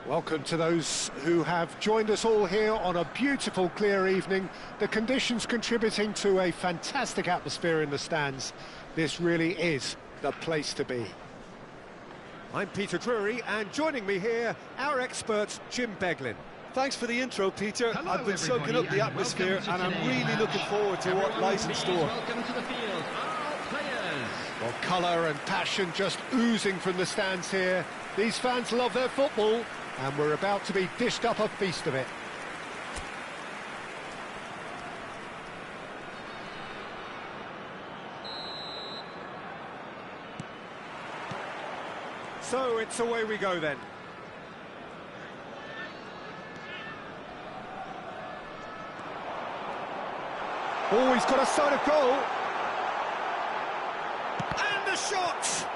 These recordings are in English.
Welcome to those who have joined us all here on a beautiful, clear evening. The conditions contributing to a fantastic atmosphere in the stands. This really is the place to be. I'm Peter Drury, and joining me here, our expert, Jim Beglin. Thanks for the intro, Peter. Hello, I've been soaking up the atmosphere, and I'm really looking forward to what lies in store. Welcome to the field, our players. Well, colour and passion just oozing from the stands here. These fans love their football, and we're about to be dished up a feast of it. So it's away we go then. Oh, he's got a sight of goal. And the shot!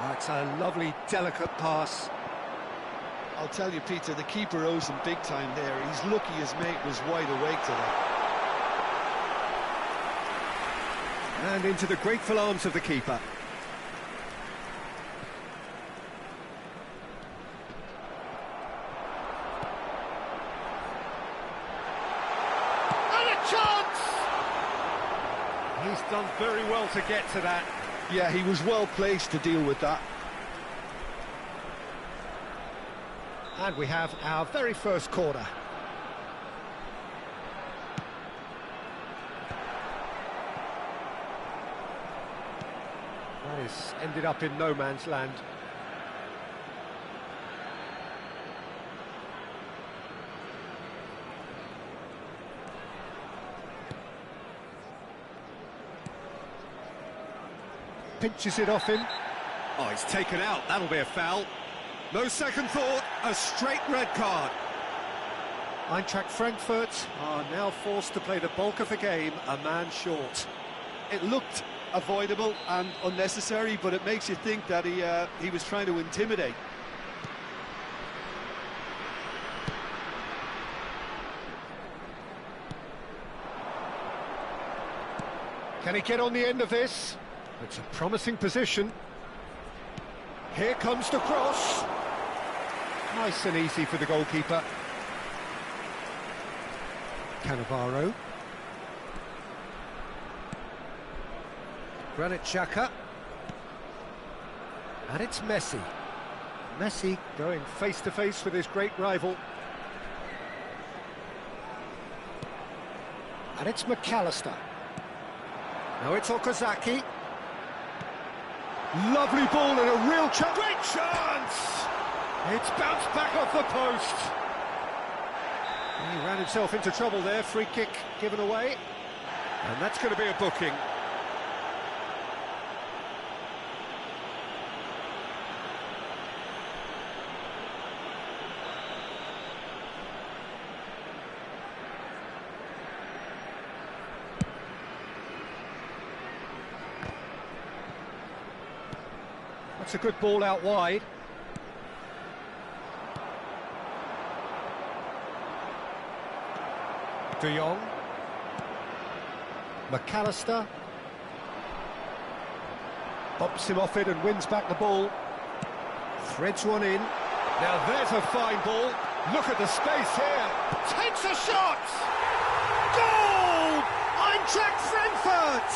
Oh, it's a lovely, delicate pass. I'll tell you, Peter, the keeper owes him big time there. He's lucky his mate was wide awake today. And into the grateful arms of the keeper. And a chance! He's done very well to get to that. Yeah, he was well placed to deal with that. And we have our very first corner. That is ended up in no man's land. Pinches it off him. Oh, he's taken out. That'll be a foul. No second thought, a straight red card. Eintracht Frankfurt are now forced to play the bulk of the game a man short. It looked avoidable and unnecessary, but it makes you think that he was trying to intimidate. Can he get on the end of this? It's a promising position. Here comes the cross. Nice and easy for the goalkeeper. Cannavaro. Granit Xhaka. And it's Messi. Messi going face-to-face with his great rival. And it's McAllister. Now it's Okazaki. Lovely ball and a real chance. Great chance! It's bounced back off the post. He ran himself into trouble there. Free kick given away. And that's going to be a booking. That's a good ball out wide. De Jong. McAllister. Bumps him off it and wins back the ball. Threads one in. Now there's a fine ball. Look at the space here. Takes a shot! Goal! Eintracht Frankfurt!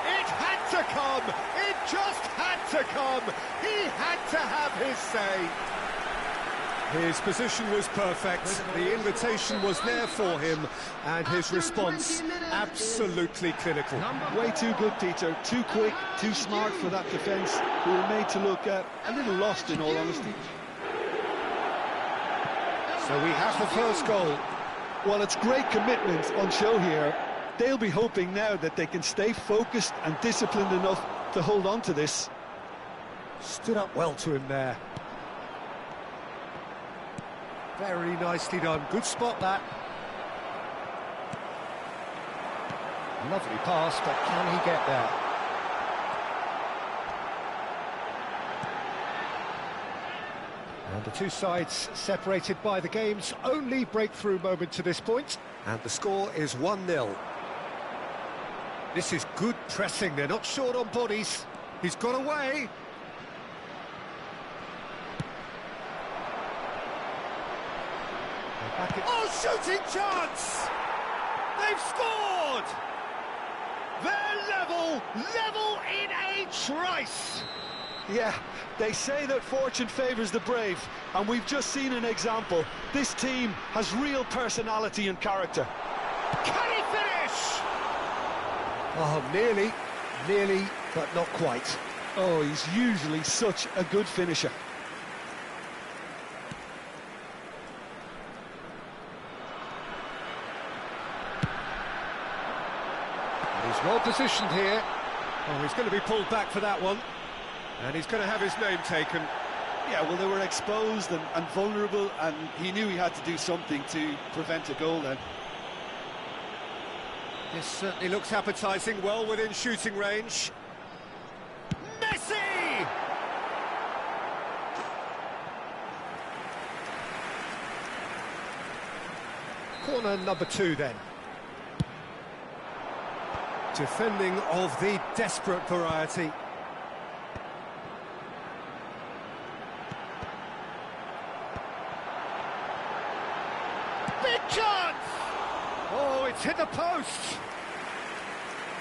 It had to come! It just had to come! He had to have his say. His position was perfect, the invitation was there for him, and his response absolutely clinical. Way too good, Peter. Too quick, too smart for that defence, who were made to look a little lost, in all honesty. So we have the first goal. Well, it's great commitment on show here. They'll be hoping now that they can stay focused and disciplined enough to hold on to this. Stood up well to him there. Very nicely done. Good spot, that. Lovely pass, but can he get there? And the two sides separated by the game's only breakthrough moment to this point. And the score is 1-0. This is good pressing. They're not short on bodies. He's got away. Oh, shooting chance! They've scored! They're level in a trice! Yeah, they say that fortune favours the brave, and we've just seen an example. This team has real personality and character. Can he finish? Oh, nearly, but not quite. Oh, he's usually such a good finisher. And he's well positioned here. Oh, he's going to be pulled back for that one. And he's going to have his name taken. Yeah, well, they were exposed and vulnerable, and he knew he had to do something to prevent a goal then. This certainly looks appetising, well within shooting range. Messi! Corner number 2 then. Defending of the desperate variety. Big chance! Oh, it's hit the post!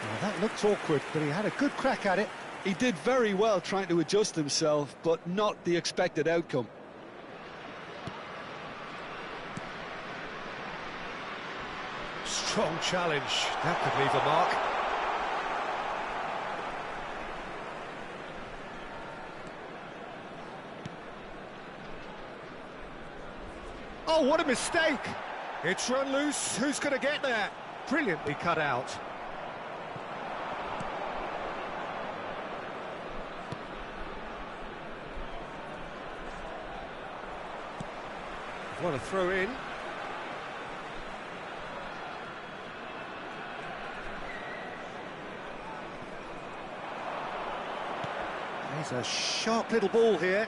Well, that looked awkward, but he had a good crack at it. He did very well trying to adjust himself, but not the expected outcome. Strong challenge. That could leave a mark. Oh, what a mistake! It's run loose. Who's going to get there? Brilliantly cut out. What a throw in. There's a sharp little ball here.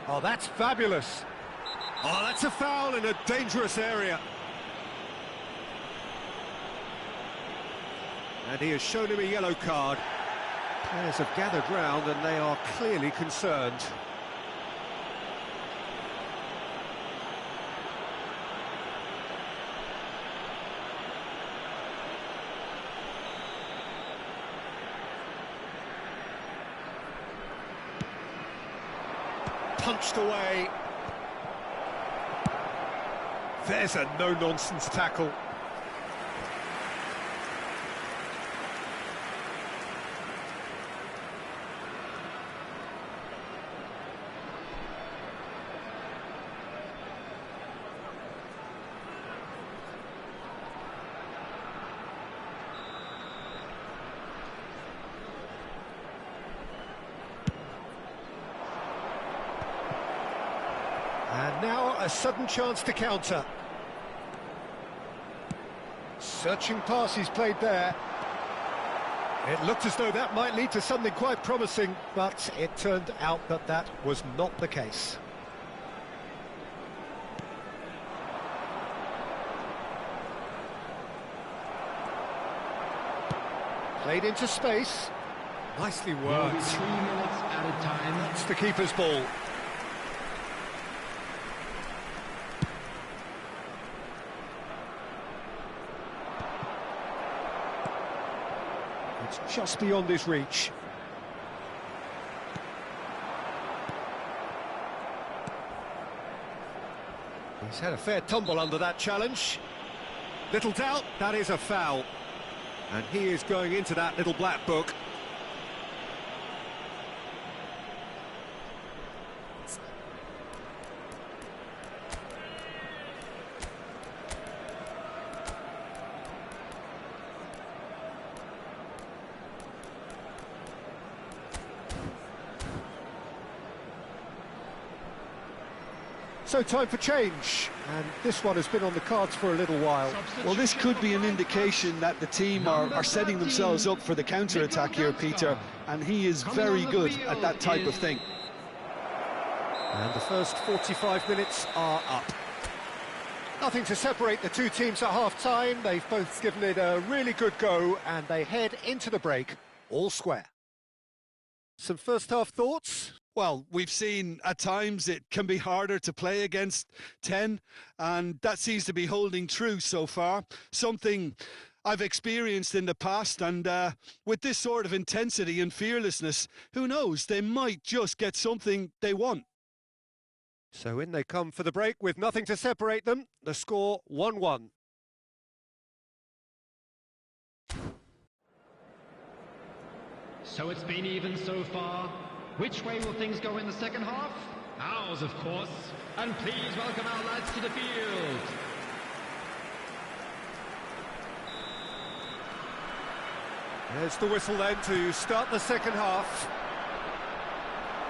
Oh, that's fabulous. Oh, that's a foul in a dangerous area. And he has shown him a yellow card. Players have gathered round and they are clearly concerned. Punched away. There's a no-nonsense tackle. And now a sudden chance to counter. Searching pass he's played there. It looked as though that might lead to something quite promising, but it turned out that that was not the case. Played into space. Nicely worked. 3 minutes at a time. It's the keeper's ball. It's just beyond his reach. He's had a fair tumble under that challenge. Little doubt, that is a foul. And he is going into that little black book. So time for change, and this one has been on the cards for a little while. Well, this could be an indication that the team are setting themselves up for the counter-attack here, Peter, and he is very good at that type of thing. And the first 45 minutes are up. Nothing to separate the two teams at half-time. They've both given it a really good go, and they head into the break all square. Some first-half thoughts? Well, we've seen at times it can be harder to play against 10, and that seems to be holding true so far. Something I've experienced in the past, and with this sort of intensity and fearlessness, who knows, they might just get something they want. So in they come for the break with nothing to separate them. The score 1-1. So it's been even so far. Which way will things go in the second half? Ours, of course. And please welcome our lads to the field. There's the whistle then to start the second half.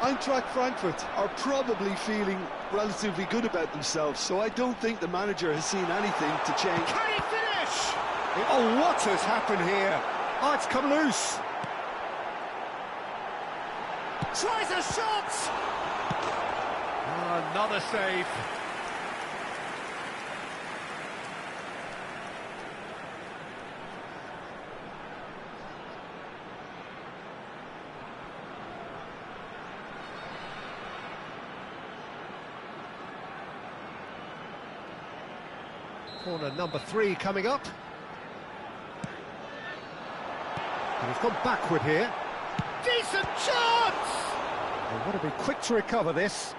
Eintracht Frankfurt are probably feeling relatively good about themselves, so I don't think the manager has seen anything to change. Can he finish? Oh, what has happened here? Oh, it's come loose. Tries a shot! Oh, another save. Corner number 3 coming up. And he's gone backward here. Decent chance! They want to be quick to recover this.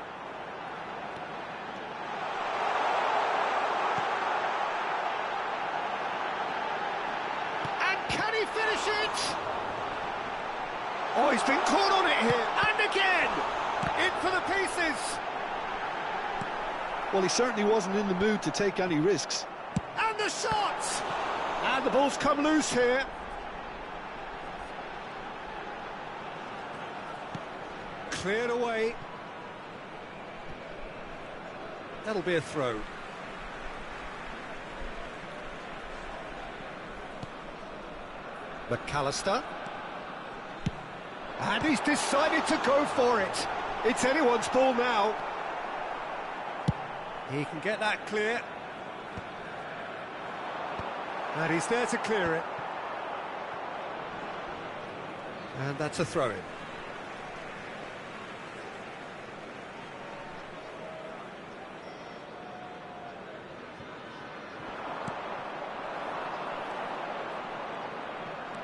And can he finish it? Oh, he's been caught on it here. And again! In for the pieces! Well, he certainly wasn't in the mood to take any risks. And the shot! And the ball's come loose here. Cleared away. That'll be a throw. McAllister. And he's decided to go for it. It's anyone's ball now. He can get that clear. And he's there to clear it. And that's a throw-in.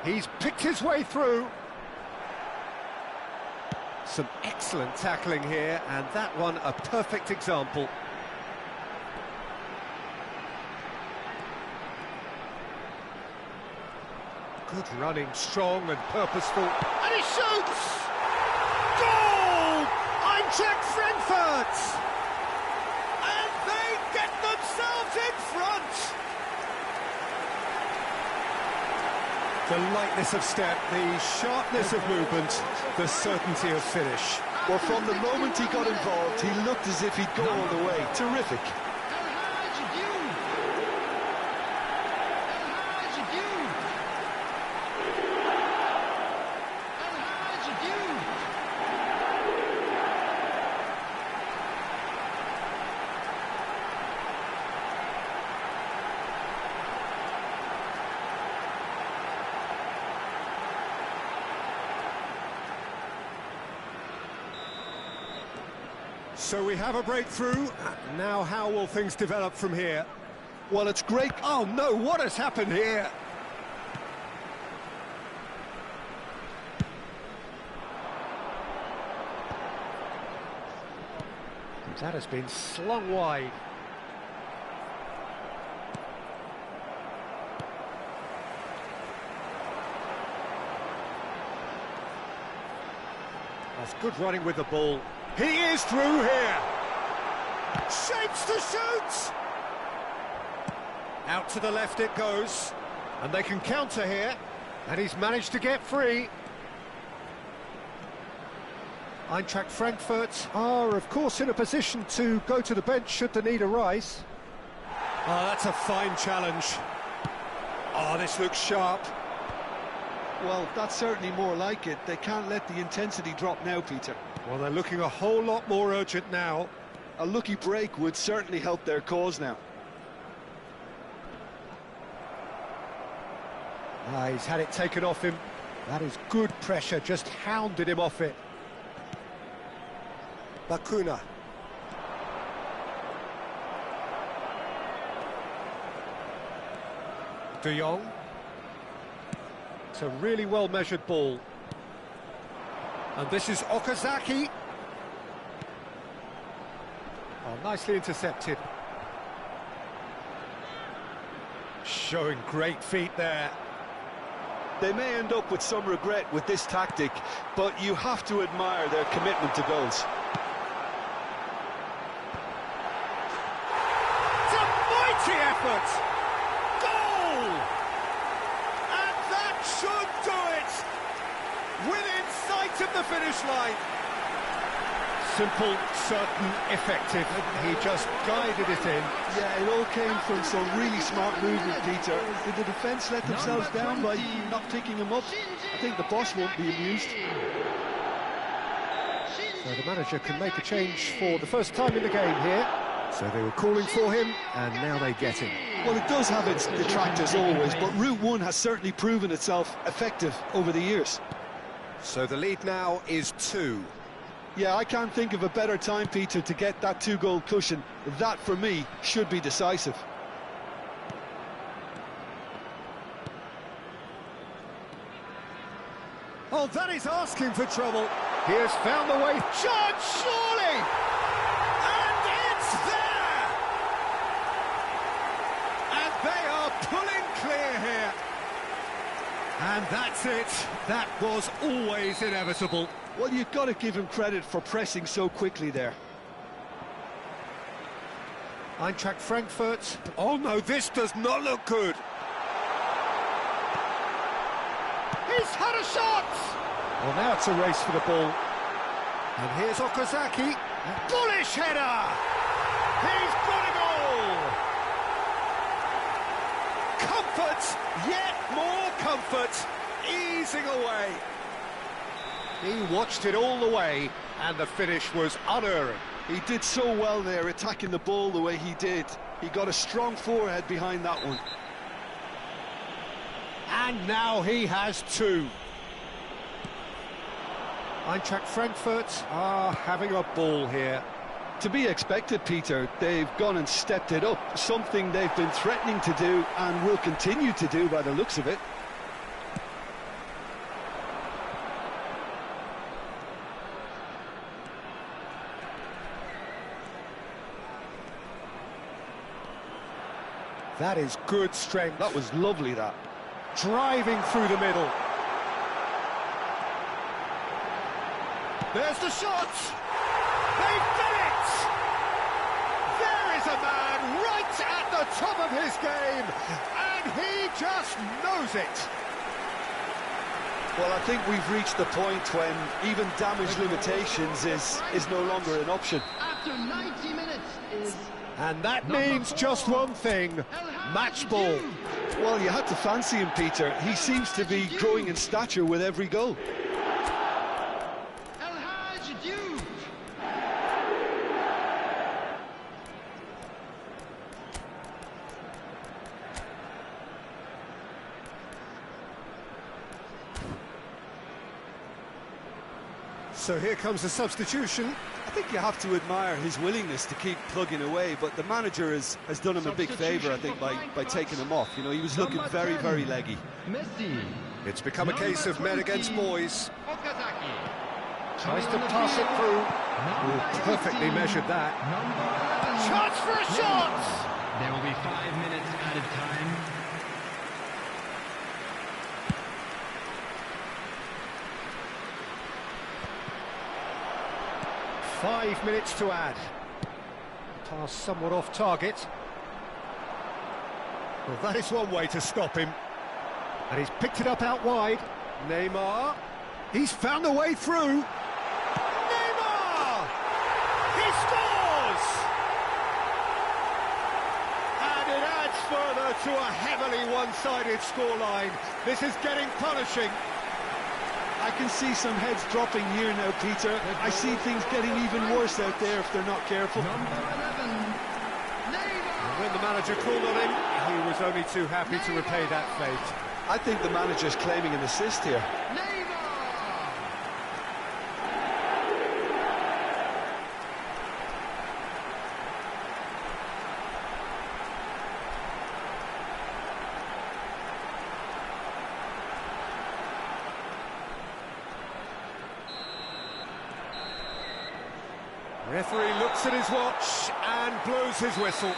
He's picked his way through. Some excellent tackling here, and that one a perfect example. Good running, strong and purposeful. And he shoots! Goal! Eintracht Frankfurt! And they get themselves in front! The lightness of step, the sharpness of movement, the certainty of finish. Well, from the moment he got involved, he looked as if he'd go all the way. Terrific. So we have a breakthrough. Now how will things develop from here? Well, it's great. Oh no, what has happened here? That has been slung wide. That's good running with the ball. He is through here. Shapes to shoot. Out to the left it goes. And they can counter here. And he's managed to get free. Eintracht Frankfurt are, of course, in a position to go to the bench should the need arise. Oh, that's a fine challenge. Oh, this looks sharp. Well, that's certainly more like it. They can't let the intensity drop now, Peter. Well, they're looking a whole lot more urgent now. A lucky break would certainly help their cause now. Ah, he's had it taken off him. That is good pressure, just hounded him off it. Bakuna. De Jong. It's a really well-measured ball. And this is Okazaki. Oh, nicely intercepted. Showing great feet there. They may end up with some regret with this tactic, but you have to admire their commitment to goals. It's a mighty effort! Goal! And that should do it! Within sight of the finish line. Simple, certain, effective. He just guided it in. Yeah, it all came from some really smart movement, Peter. Did the defence let themselves down by not picking him up? I think the boss won't be amused. So the manager can make a change for the first time in the game here. So they were calling for him, and now they get him. Well, it does have its detractors always, but Route 1 has certainly proven itself effective over the years. So the lead now is 2. Yeah, I can't think of a better time, Peter, to get that 2-goal cushion. That, for me, should be decisive. Oh, that is asking for trouble. He has found the way. Shot, surely! And it's there! And they are pulling clear here. And that's it. That was always inevitable. Well, you've got to give him credit for pressing so quickly there. Eintracht Frankfurt. Oh no, this does not look good. He's had a shot! Well, now it's a race for the ball. And here's Okazaki. Bullish header! He's got a goal! Comfort, yet more comfort, easing away. He watched it all the way, and the finish was unerring. He did so well there, attacking the ball the way he did. He got a strong forehead behind that one. And now he has 2. Eintracht Frankfurt are having a ball here. To be expected, Peter. They've gone and stepped it up, something they've been threatening to do and will continue to do by the looks of it. That is good strength. That was lovely, that. Driving through the middle. There's the shot! They've done it! There is a man right at the top of his game, and he just knows it. Well, I think we've reached the point when even damage limitations is no longer an option. After 90 minutes is... And that means just one thing, match ball. Well, you had to fancy him, Peter. He seems to be growing in stature with every goal. So here comes the substitution. I think you have to admire his willingness to keep plugging away, but the manager has done him a big favour, I think, by taking him off. You know, he was looking very, very leggy. It's become a case of men against boys. Tries to pass it through. Oh, perfectly measured that. Chance for a shot! There will be 5 minutes added time. Five minutes to add. Pass somewhat off target. Well, that is one way to stop him. And he's picked it up out wide. Neymar. He's found a way through. Neymar! He scores! And it adds further to a heavily one-sided scoreline. This is getting punishing. I can see some heads dropping here now, Peter. I see things getting even worse out there if they're not careful. And when the manager called on him, he was only too happy to repay that fate. I think the manager's claiming an assist here. Referee looks at his watch and blows his whistle.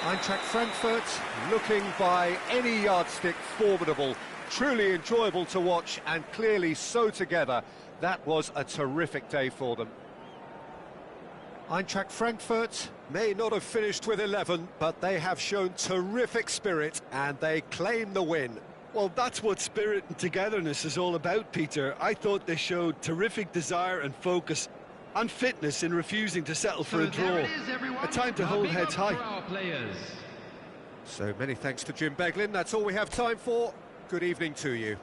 Eintracht Frankfurt looking by any yardstick formidable, truly enjoyable to watch and clearly so together. That was a terrific day for them. Eintracht Frankfurt may not have finished with 11, but they have shown terrific spirit and they claim the win. Well, that's what spirit and togetherness is all about, Peter. I thought they showed terrific desire and focus and fitness in refusing to settle for a draw. A time to hold heads high. So many thanks to Jim Beglin. That's all we have time for. Good evening to you.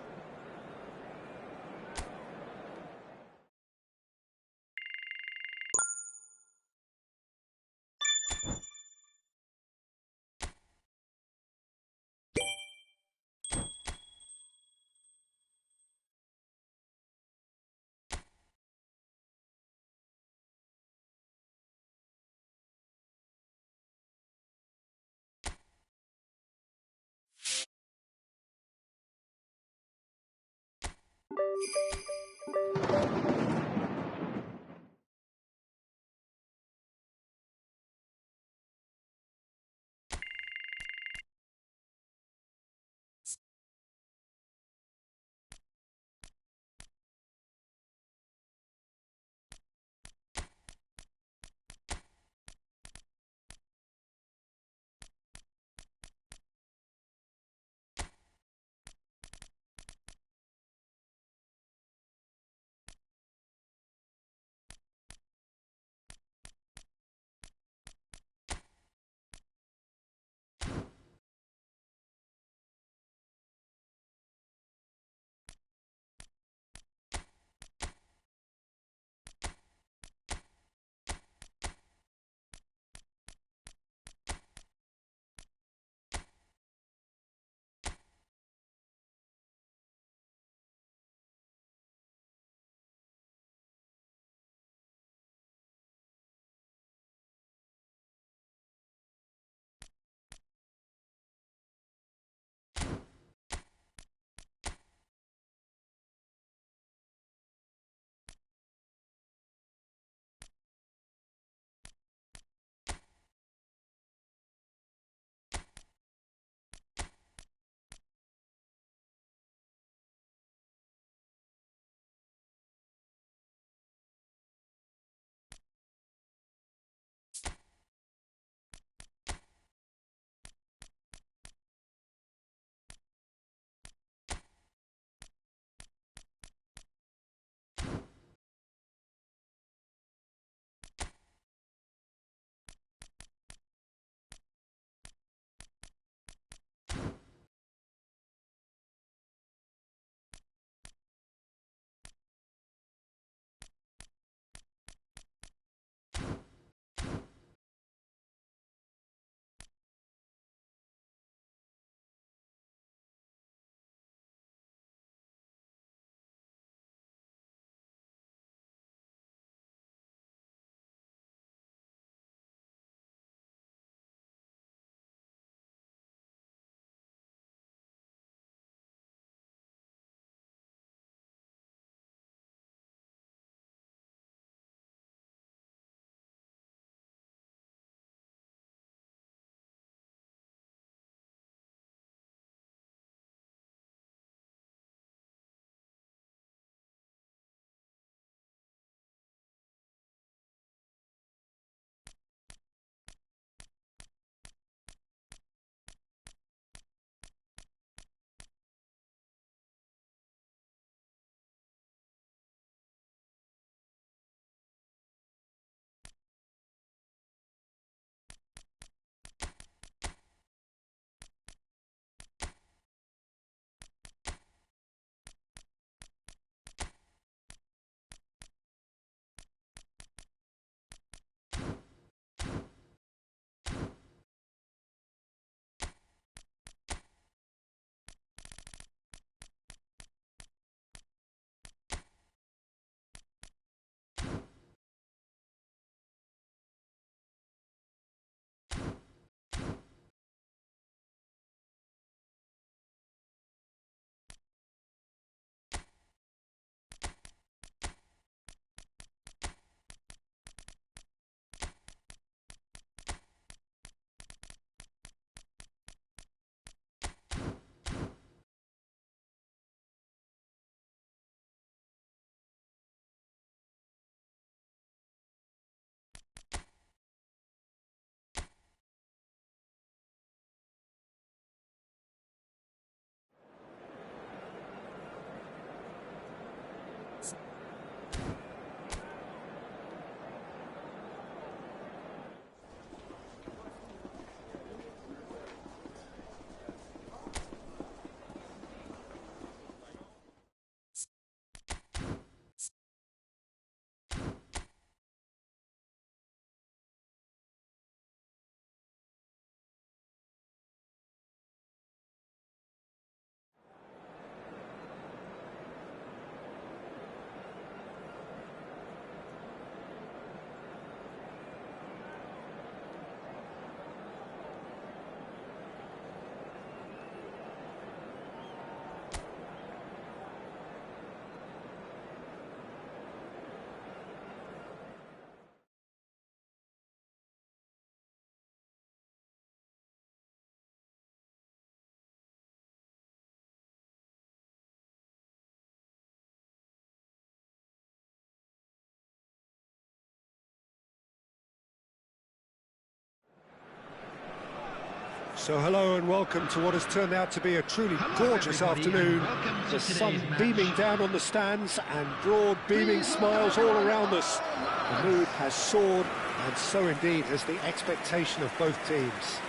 So hello and welcome to what has turned out to be a truly gorgeous afternoon. The sun beaming down on the stands and broad beaming smiles all around us. The mood has soared, and so indeed has the expectation of both teams.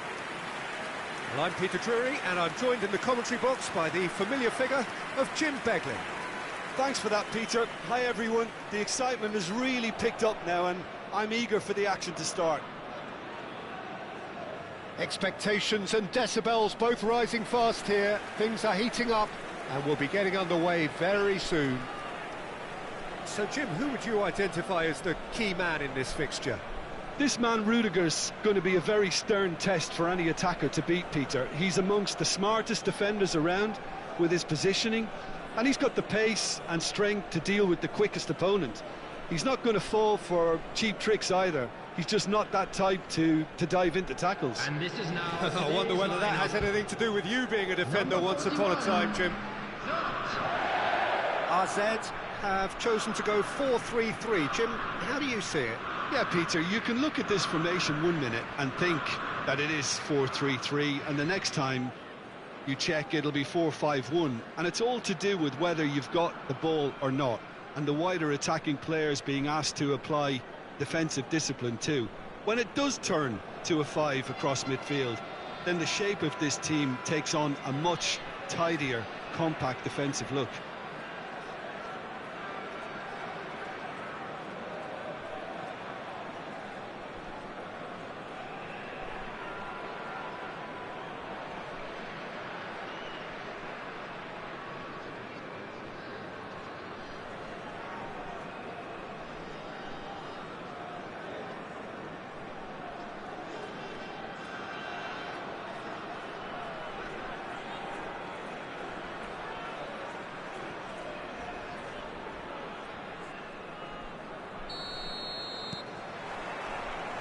Well, I'm Peter Drury, and I'm joined in the commentary box by the familiar figure of Jim Beglin. Thanks for that, Peter. Hi everyone. The excitement has really picked up now and I'm eager for the action to start. Expectations and decibels both rising fast here. Things are heating up and we'll be getting underway very soon. So Jim, who would you identify as the key man in this fixture? This man Rudiger's going to be a very stern test for any attacker to beat, Peter. He's amongst the smartest defenders around with his positioning, and he's got the pace and strength to deal with the quickest opponent. He's not going to fall for cheap tricks either. He's just not that type to dive into tackles. And this is now I wonder whether that has anything to do with you being a defender once upon a time, Jim. RZ have chosen to go 4-3-3. Jim, how do you see it? Yeah, Peter, you can look at this formation 1 minute and think that it is 4-3-3, and the next time you check it'll be 4-5-1, and it's all to do with whether you've got the ball or not, and the wider attacking players being asked to apply defensive discipline too. When it does turn to a 5 across midfield, then the shape of this team takes on a much tidier, compact defensive look.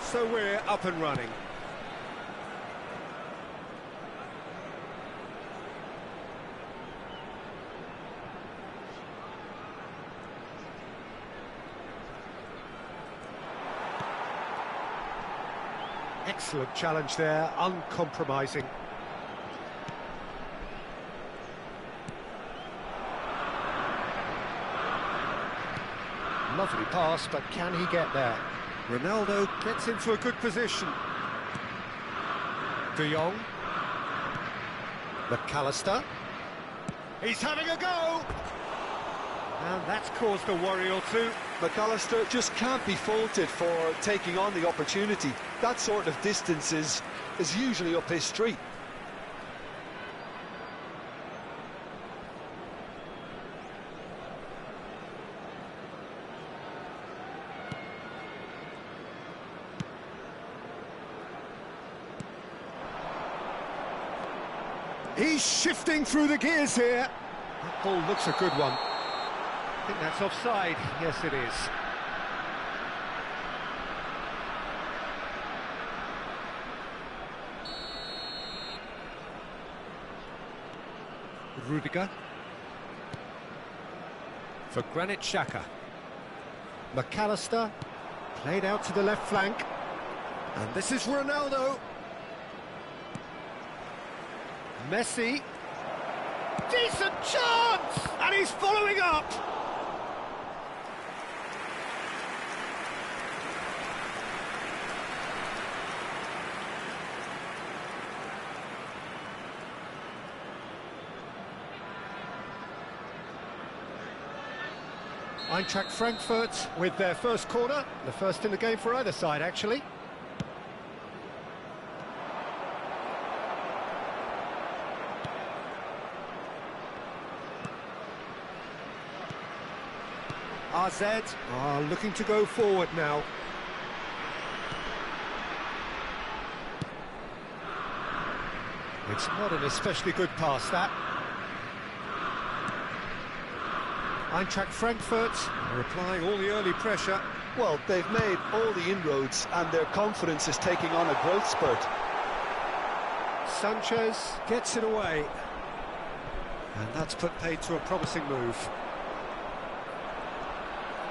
So we're up and running. Excellent challenge there, uncompromising. Lovely pass, but can he get there? Ronaldo gets into a good position. De Jong. McAllister. He's having a go! And that's caused a worry or two. McAllister just can't be faulted for taking on the opportunity. That sort of distance is usually up his street. He's shifting through the gears here. That ball looks a good one. I think that's offside. Yes, it is. Rudiger. For Granit Xhaka. McAllister. Played out to the left flank. And this is Ronaldo. Messi, decent chance, and he's following up. Eintracht Frankfurt with their first corner, the first in the game for either side, actually. RZ are looking to go forward now. It's not an especially good pass, that. Eintracht Frankfurt are applying all the early pressure. Well, they've made all the inroads and their confidence is taking on a growth spurt. Sanchez gets it away. And that's put paid to a promising move.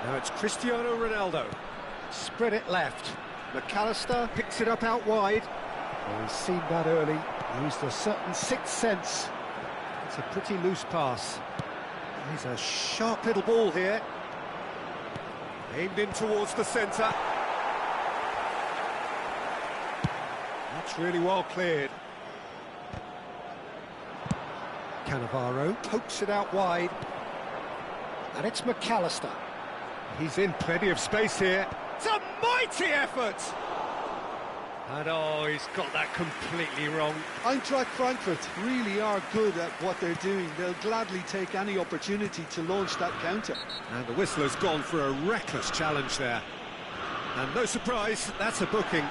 Now it's Cristiano Ronaldo. Spread it left. McAllister picks it up out wide. Well, he's seen that early, used a certain sixth sense. It's a pretty loose pass. He's a sharp little ball here. Aimed in towards the centre. That's really well cleared. Cannavaro pokes it out wide. And it's McAllister. He's in plenty of space here. It's a mighty effort! And oh, he's got that completely wrong. Eintracht Frankfurt really are good at what they're doing. They'll gladly take any opportunity to launch that counter. And the whistler's gone for a reckless challenge there. And no surprise, that's a booking.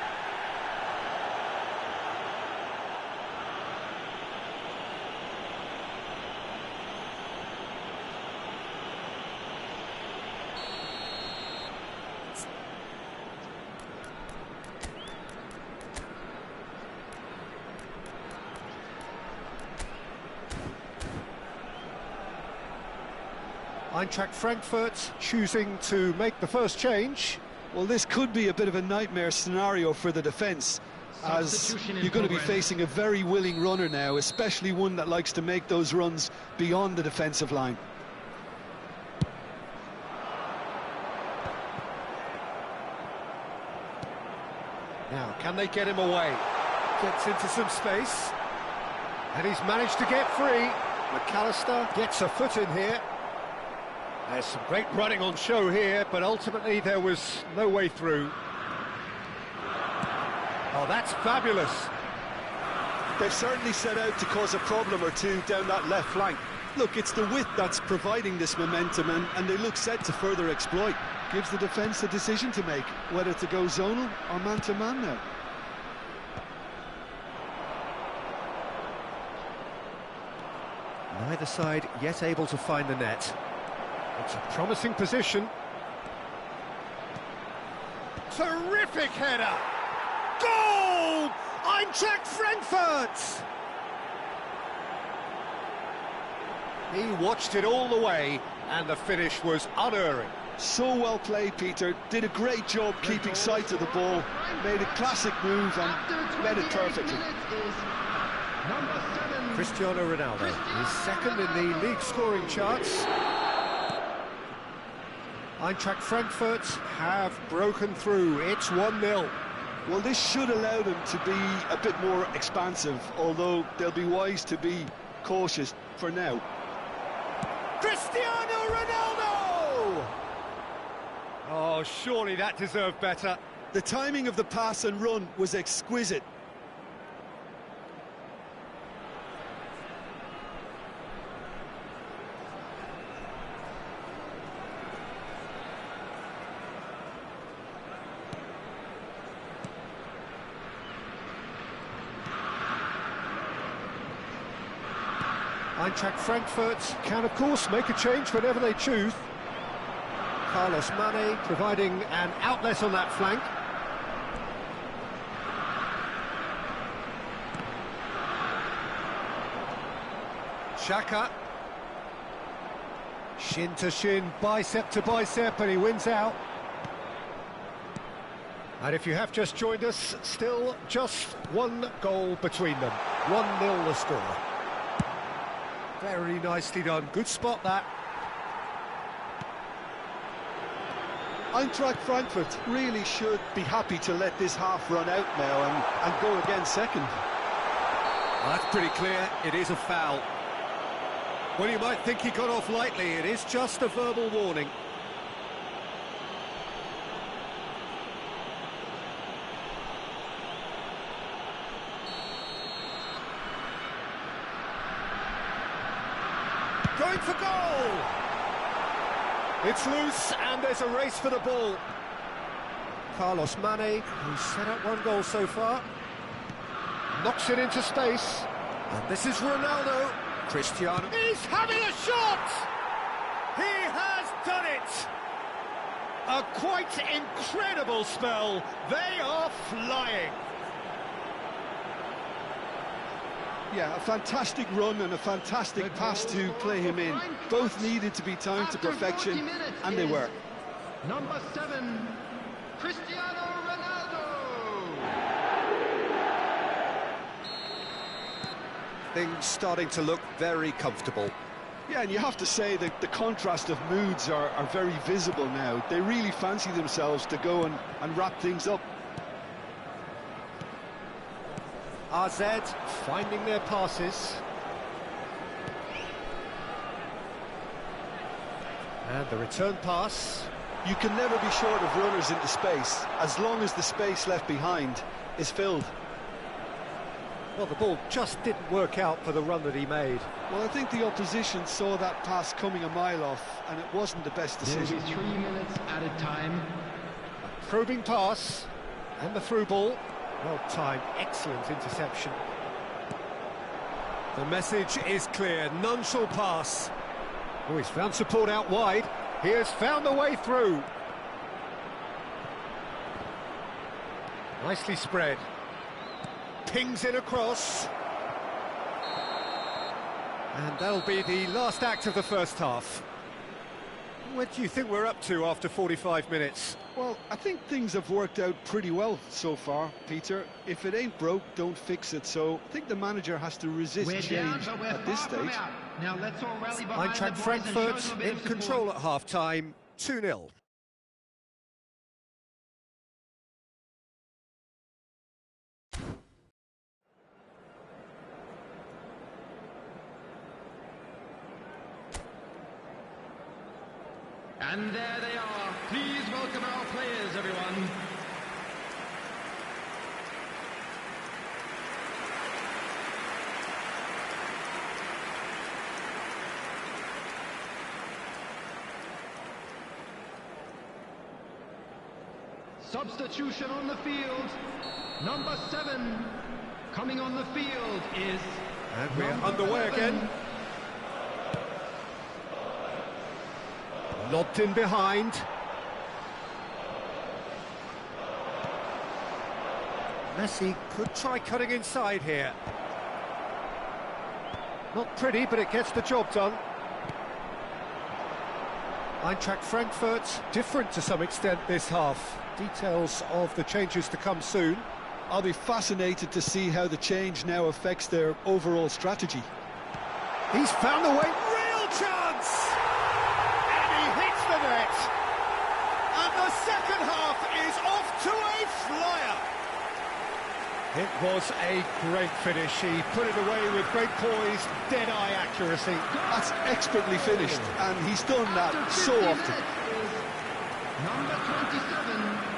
Eintracht Frankfurt choosing to make the first change. Well, this could be a bit of a nightmare scenario for the defence, as you're going to be facing a very willing runner now, especially one that likes to make those runs beyond the defensive line. Now, can they get him away? Gets into some space. And he's managed to get free. McAllister gets a foot in here. There's some great running on show here, but ultimately there was no way through. Oh, that's fabulous. They've certainly set out to cause a problem or two down that left flank. Look, it's the width that's providing this momentum, and they look set to further exploit. Gives the defence a decision to make, whether to go zonal or man-to-man now. Neither side yet able to find the net. It's a promising position. Terrific header! Goal! Eintracht Frankfurt! He watched it all the way, and the finish was unerring. So well played, Peter. Did a great job keeping sight of the ball. Made a classic move and made it perfectly. Cristiano Ronaldo is second in the league scoring charts. Eintracht Frankfurt have broken through. It's 1-0. Well, this should allow them to be a bit more expansive, although they'll be wise to be cautious for now. Cristiano Ronaldo! Oh, surely that deserved better. The timing of the pass and run was exquisite. Eintracht Frankfurt can, of course, make a change whenever they choose. Carlos Mane providing an outlet on that flank. Xhaka. Shin to shin, bicep to bicep, and he wins out. And if you have just joined us, still just one goal between them. 1-0 the score. Very nicely done. Good spot, that. Eintracht Frankfurt really should be happy to let this half run out now and go again second. Well, that's pretty clear. It is a foul. Well, you might think he got off lightly. It is just a verbal warning. Going for goal! It's loose, and there's a race for the ball. Carlos Mane, who's set up one goal so far, knocks it into space. And this is Ronaldo. Cristiano. He's having a shot! He has done it! A quite incredible spell. They are flying. Yeah, a fantastic run and a fantastic pass to play him in. Both needed to be timed to perfection, and they were. Number 7, Cristiano Ronaldo. Things starting to look very comfortable. Yeah, and you have to say that the contrast of moods are very visible now. They really fancy themselves to go and wrap things up. AZ finding their passes. And the return pass. You can never be short of runners into space, as long as the space left behind is filled. Well, the ball just didn't work out for the run that he made. Well, I think the opposition saw that pass coming a mile off, and it wasn't the best decision. There'll be 3 minutes added time. A probing pass, and the through ball. Well timed, excellent interception. The message is clear, none shall pass. Oh, he's found support out wide. He has found the way through. Nicely spread. Pings it across. And that'll be the last act of the first half. What do you think we're up to after 45 minutes? Well, I think things have worked out pretty well so far, Peter. If it ain't broke, don't fix it. So I think the manager has to resist change at this stage. Now let's all rally behind Eintracht the boys and show Frankfurt them a bit in of support. control at half-time, 2-0. And there they are. Please welcome our players, everyone. Substitution on the field. Number 7 coming on the field is... And we're underway 11. again. Lobbed in behind. Messi could try cutting inside here. Not pretty, but it gets the job done. Eintracht Frankfurt, different to some extent this half. Details of the changes to come soon. I'll be fascinated to see how the change now affects their overall strategy. He's found the way. Real chance! And he hits the net. And the second half is off to a flyer. It was a great finish. He put it away with great poise, dead-eye accuracy. That's expertly finished, and he's done that so often. Number 27.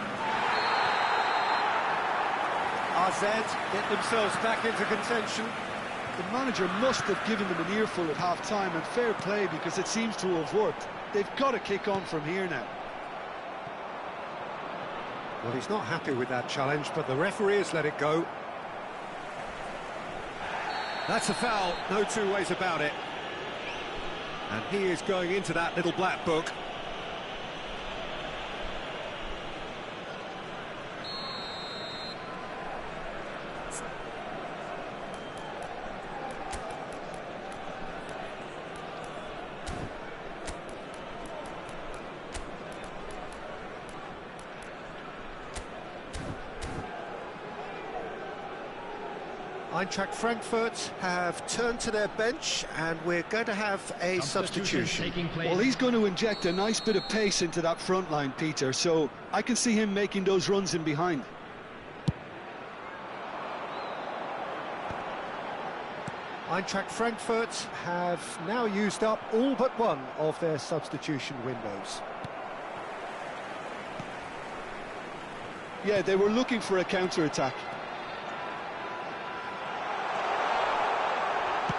AZ get themselves back into contention. The manager must have given them an earful at half-time, and fair play, because it seems to have worked. They've got to kick on from here now. Well, he's not happy with that challenge, but the referee has let it go. That's a foul, no two ways about it. And he is going into that little black book. Eintracht Frankfurt have turned to their bench, and we're going to have a substitution. Taking place. Well, he's going to inject a nice bit of pace into that front line, Peter, so I can see him making those runs in behind. Eintracht Frankfurt have now used up all but one of their substitution windows. Yeah, they were looking for a counter-attack.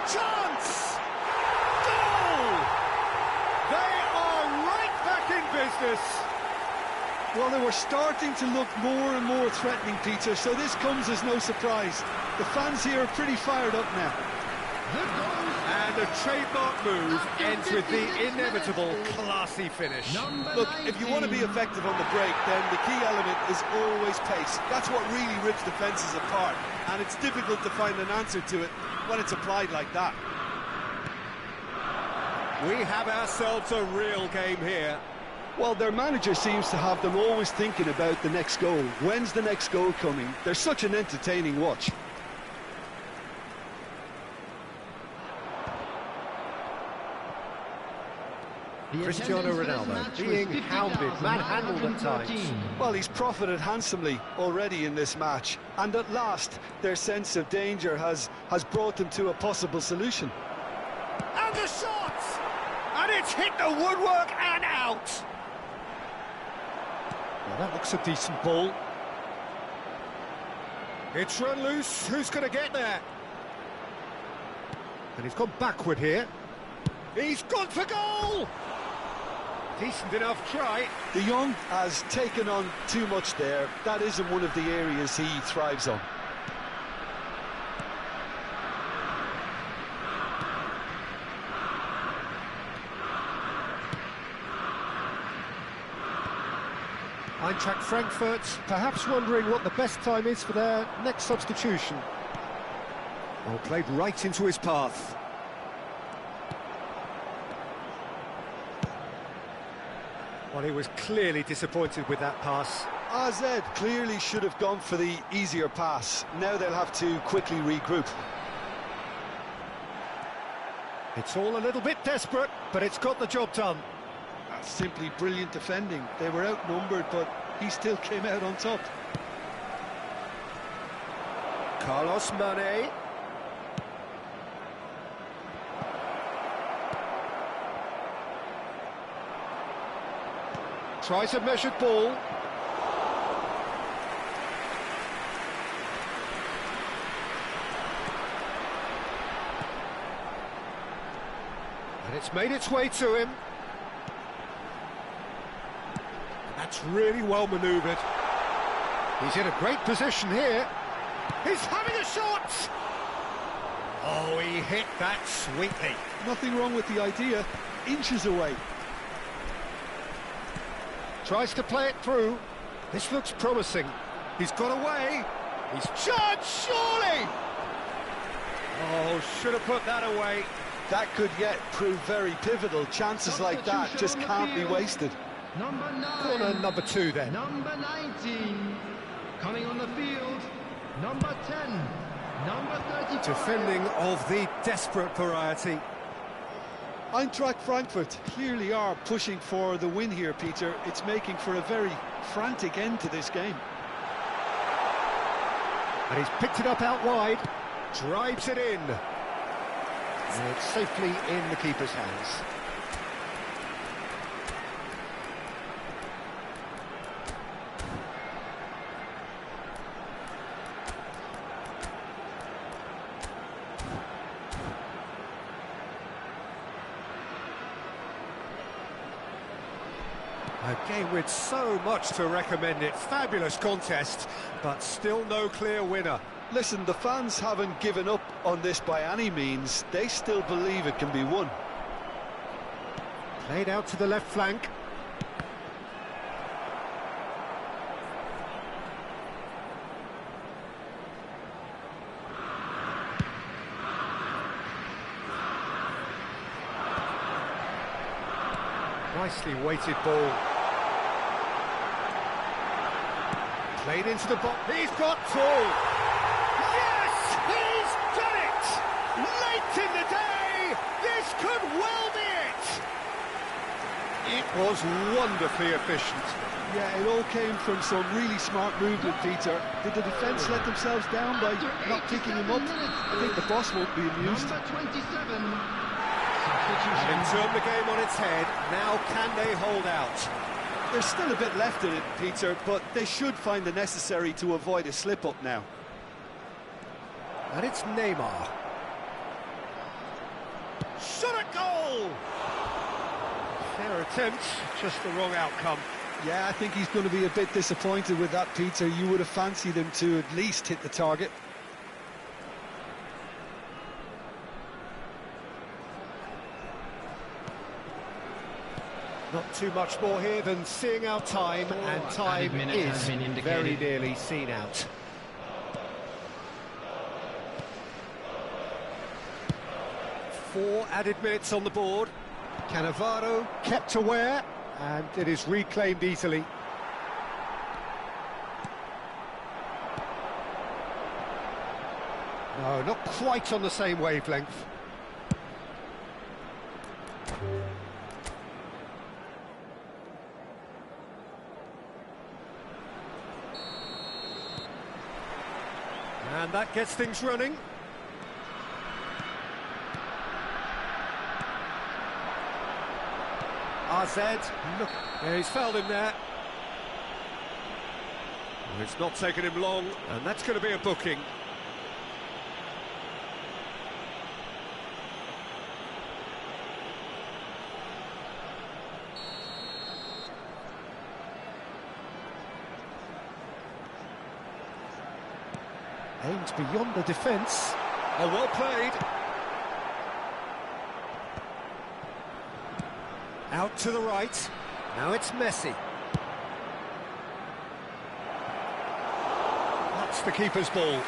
Chance! Goal! They are right back in business. Well, they were starting to look more and more threatening, Peter, so this comes as no surprise. The fans here are pretty fired up now. And a trademark move ends with the inevitable classy finish. Look, if you want to be effective on the break, then the key element is always pace. That's what really rips defences apart, and it's difficult to find an answer to it when it's applied like that. We have ourselves a real game here. Well, their manager seems to have them always thinking about the next goal. When's the next goal coming? They're such an entertaining watch. The Cristiano attendance for this Ronaldo match was being hounded, manhandled at times. 50,113. Well, he's profited handsomely already in this match, and at last their sense of danger has brought them to a possible solution. And the shot! And it's hit the woodwork and out! Well, that looks a decent ball. It's run loose, who's going to get there? And he's gone backward here. He's gone for goal! Decent enough try. De Jong has taken on too much there. That isn't one of the areas he thrives on. Eintracht Frankfurt perhaps wondering what the best time is for their next substitution. Well, played right into his path. Well, he was clearly disappointed with that pass. AZ clearly should have gone for the easier pass. Now they'll have to quickly regroup. It's all a little bit desperate, but it's got the job done. That's simply brilliant defending. They were outnumbered, but he still came out on top. Carlos Mane. Tries a measured ball. And it's made its way to him. That's really well manoeuvred. He's in a great position here. He's having a shot! Oh, he hit that sweetly. Nothing wrong with the idea. Inches away. Tries to play it through. This looks promising. He's got away. He's charged, surely! Oh, should have put that away. That could yet prove very pivotal. Chances like that just can't be wasted. Number 9. Corner number 2 then. Number 19. Coming on the field. Number 10. Number 35. Defending of the desperate variety. Eintracht Frankfurt clearly are pushing for the win here, Peter. It's making for a very frantic end to this game. And he's picked it up out wide. Drives it in. And it's safely in the keeper's hands. A game with so much to recommend it. Fabulous contest, but still no clear winner. Listen, the fans haven't given up on this by any means. They still believe it can be won. Played out to the left flank. Nicely weighted ball. Played into the box. He's got full. Yes, he's done it! Late in the day, this could well be it. It was wonderfully efficient. Yeah, it all came from some really smart movement, Peter. Did the defence let themselves down by not picking him up? I think the boss won't be amused. Number 27. Having turned the game on its head, now can they hold out? There's still a bit left in it, Peter, but they should find the necessary to avoid a slip-up now. And it's Neymar. Shot at goal! Fair attempt, just the wrong outcome. Yeah, I think he's going to be a bit disappointed with that, Peter. You would have fancied him to at least hit the target. Not too much more here than seeing our time, and time is very nearly seen out. Four added minutes on the board. Cannavaro kept aware, and it is reclaimed easily. No, not quite on the same wavelength. And that gets things running. RZ, look, yeah, he's fouled him there. Well, it's not taken him long, and that's going to be a booking. Aimed beyond the defence. Oh, well played. Out to the right. Now it's Messi. That's the keeper's ball.